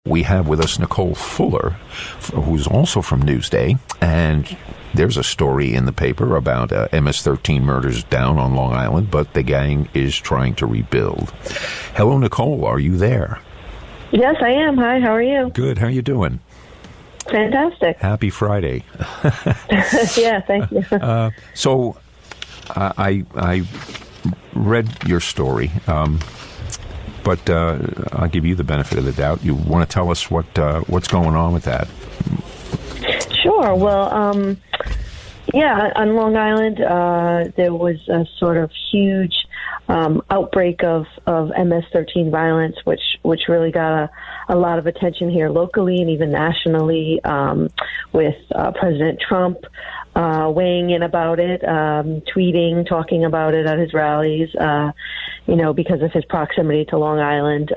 We have with us Nicole Fuller, who's also from Newsday, and there's a story in the paper about MS-13 murders down on Long Island, but the gang is trying to rebuild. Hello, Nicole. Are you there? Yes, I am. Hi, how are you? Good. How are you doing? Fantastic. Happy Friday. Yeah, thank you. So I read your story, but I'll give you the benefit of the doubt. You want to tell us what's going on with that? Sure. Well, yeah, on Long Island, there was a sort of huge outbreak of MS-13 violence, which really got a lot of attention here locally and even nationally, with President Trump weighing in about it, tweeting, talking about it at his rallies, because of his proximity to Long Island,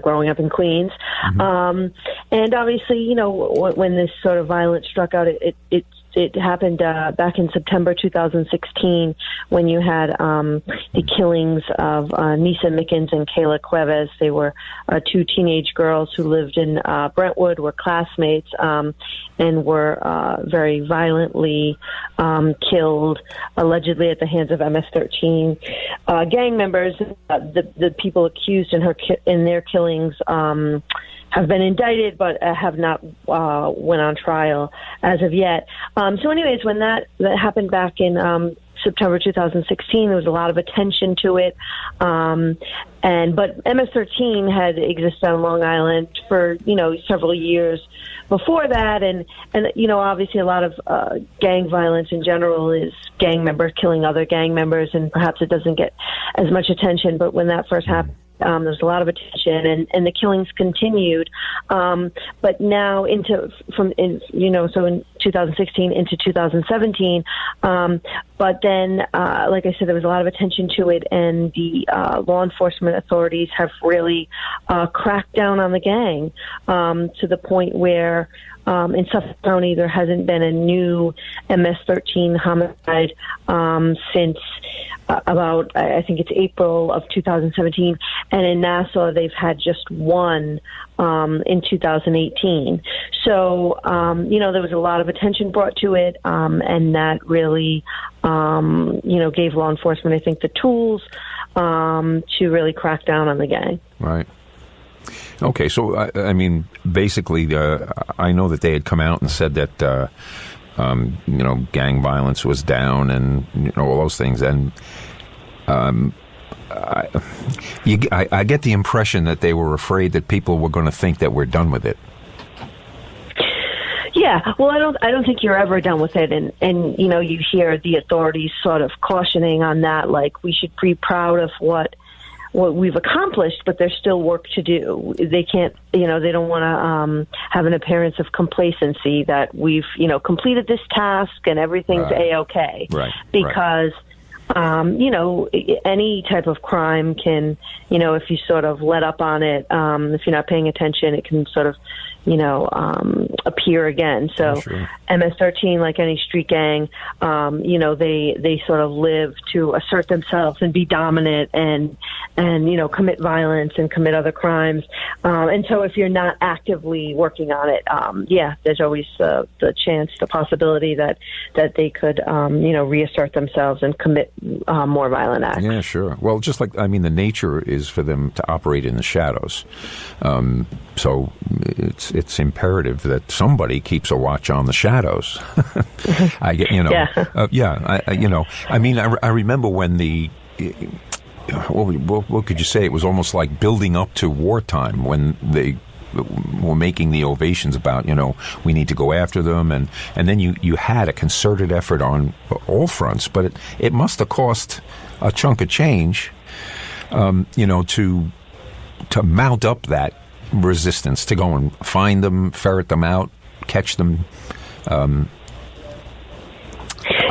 growing up in Queens. Mm-hmm. And obviously, when this sort of violence struck out, it happened back in September 2016 when you had the killings of Nisa Mickens and Kayla Cuevas. They were two teenage girls who lived in Brentwood, were classmates, and were very violently killed, allegedly at the hands of MS-13 gang members. The people accused in their killings have been indicted, but have not went on trial as of yet. So anyways, when that happened back in September 2016, there was a lot of attention to it. But MS-13 had existed on Long Island for, several years before that. And obviously a lot of gang violence in general is gang members killing other gang members, and perhaps it doesn't get as much attention. But when that first happened, there's a lot of attention, and the killings continued. But now in 2016 into 2017. But then, like I said, there was a lot of attention to it, and the law enforcement authorities have really cracked down on the gang to the point where in Suffolk County there hasn't been a new MS-13 homicide since about, I think it's April of 2017, and in Nassau they've had just one in 2018. So, there was a lot of attention brought to it, and that really, gave law enforcement, I think, the tools to really crack down on the gang. Right. Okay, so, basically, I know that they had come out and said that, gang violence was down and, all those things. And I get the impression that they were afraid that people were going to think that we're done with it. Yeah, well, I don't think you're ever done with it, and you hear the authorities sort of cautioning on that, like we should be proud of what we've accomplished, but there's still work to do. They can't, they don't want to have an appearance of complacency that we've, completed this task and everything's A-okay. Right. Because, any type of crime can, if you sort of let up on it, if you're not paying attention, it can sort of, appear again. So sure. MS-13, like any street gang, they sort of live to assert themselves and be dominant and commit violence and commit other crimes. And so if you're not actively working on it, there's always the chance, the possibility that they could, reassert themselves and commit more violent acts. Yeah, sure. Well, just like, the nature is for them to operate in the shadows. So it's imperative that somebody keeps a watch on the shadows. I get, I remember when what could you say? It was almost like building up to wartime when they were making the ovations about, we need to go after them. And then you had a concerted effort on all fronts, but it must have cost a chunk of change, to mount up that resistance, to go and find them, ferret them out, catch them.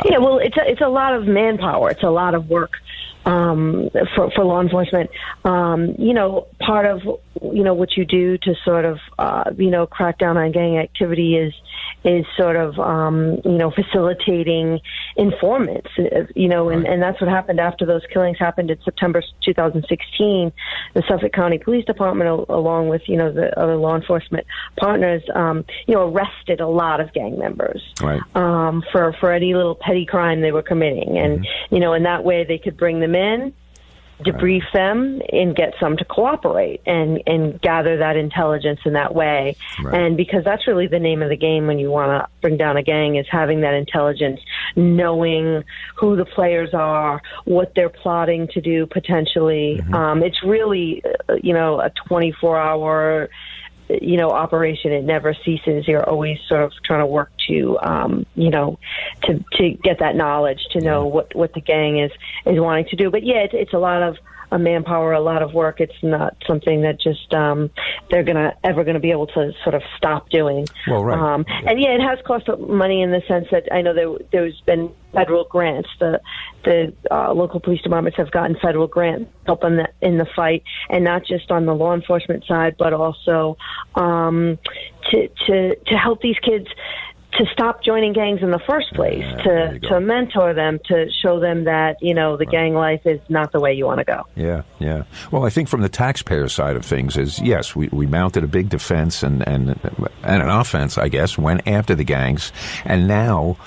It's a lot of manpower. It's a lot of work for law enforcement. Part of what you do to sort of, crack down on gang activity is sort of, facilitating informants, and that's what happened after those killings happened in September 2016. The Suffolk County Police Department, along with, the other law enforcement partners, arrested a lot of gang members, right, for any little petty crime they were committing. And, in that way they could bring them in, debrief them, and get some to cooperate and gather that intelligence in that way. Right. And because that's really the name of the game when you want to bring down a gang, is having that intelligence, knowing who the players are, what they're plotting to do potentially. It's really, a 24-hour operation. It never ceases. You're always sort of trying to work to, to get that knowledge, to know what the gang is wanting to do. But it's a lot of manpower, a lot of work. It's not something that just they're ever going to be able to sort of stop doing. Well, right. And it has cost money in the sense that I know there's been federal grants. The local police departments have gotten federal grants help in the fight, and not just on the law enforcement side, but also to help these kids to stop joining gangs in the first place, to mentor them, to show them that, the gang life is not the way you want to go. Yeah. Well, I think from the taxpayer side of things is, yes, we mounted a big defense and an offense, I guess, went after the gangs, and now,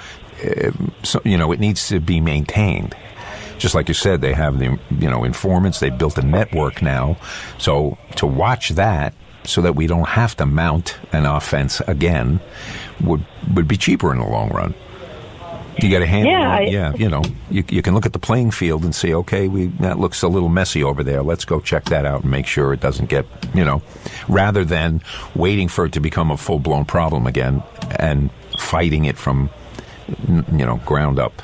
it needs to be maintained. Just like you said, they have the, informants, they've built a network now, so to watch that, so that we don't have to mount an offense again, would be cheaper in the long run. You got to handle you can look at the playing field and say, okay, that looks a little messy over there. Let's go check that out and make sure it doesn't get, rather than waiting for it to become a full-blown problem again and fighting it from, ground up.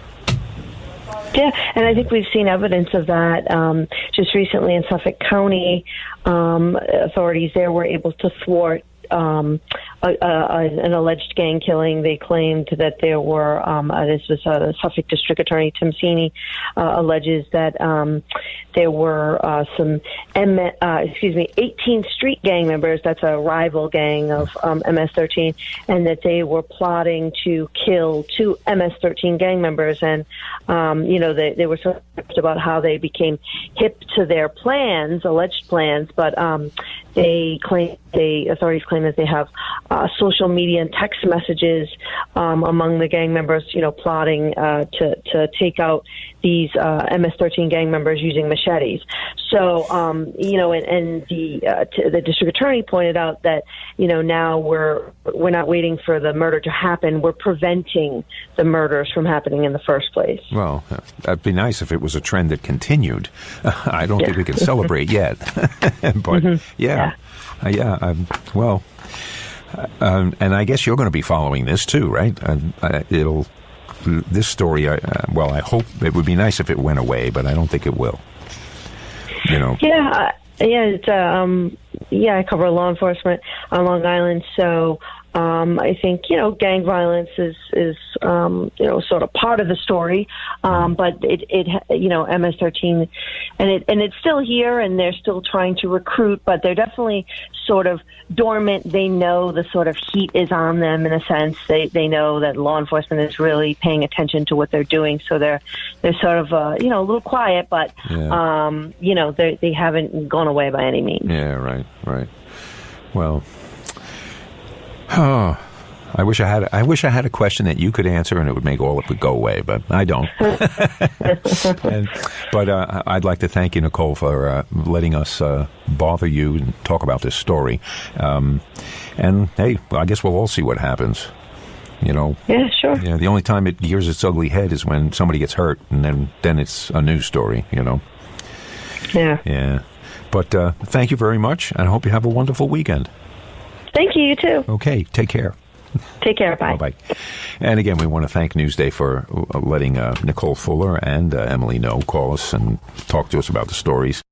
Yeah, and I think we've seen evidence of that. Just recently in Suffolk County, authorities there were able to thwart an alleged gang killing. They claimed that there were, this was Suffolk District Attorney Tim Sini alleges that there were some 18th Street gang members, that's a rival gang of MS-13, and that they were plotting to kill 2 MS-13 gang members. And, they were so about how they became hip to their plans, alleged plans, but authorities claim that they have social media and text messages among the gang members, plotting to take out these MS-13 gang members using machetes. So, and the district attorney pointed out that, now we're not waiting for the murder to happen. We're preventing the murders from happening in the first place. Well, that'd be nice if it was a trend that continued. I don't think we can celebrate yet. But, and I guess you're going to be following this too, right? This story, I hope it would be nice if it went away, but I don't think it will. I cover law enforcement on Long Island, so I think, gang violence is sort of part of the story. But MS-13, and it's still here, and they're still trying to recruit, but they're definitely sort of dormant. They know the sort of heat is on them in a sense. They know that law enforcement is really paying attention to what they're doing. So they're sort of, a little quiet, but, they haven't gone away by any means. Yeah, right. Well, I wish I had a question that you could answer and it would make all of it go away, but I don't. But I'd like to thank you, Nicole, for letting us bother you and talk about this story. And hey, I guess we'll all see what happens. Yeah, sure. Yeah, the only time it gears its ugly head is when somebody gets hurt, and then it's a news story. Yeah. Yeah. But thank you very much, and I hope you have a wonderful weekend. Thank you, you too. Okay, take care. Take care, bye. Bye-bye. And again, we want to thank Newsday for letting Nicole Fuller and Emily call us and talk to us about the stories.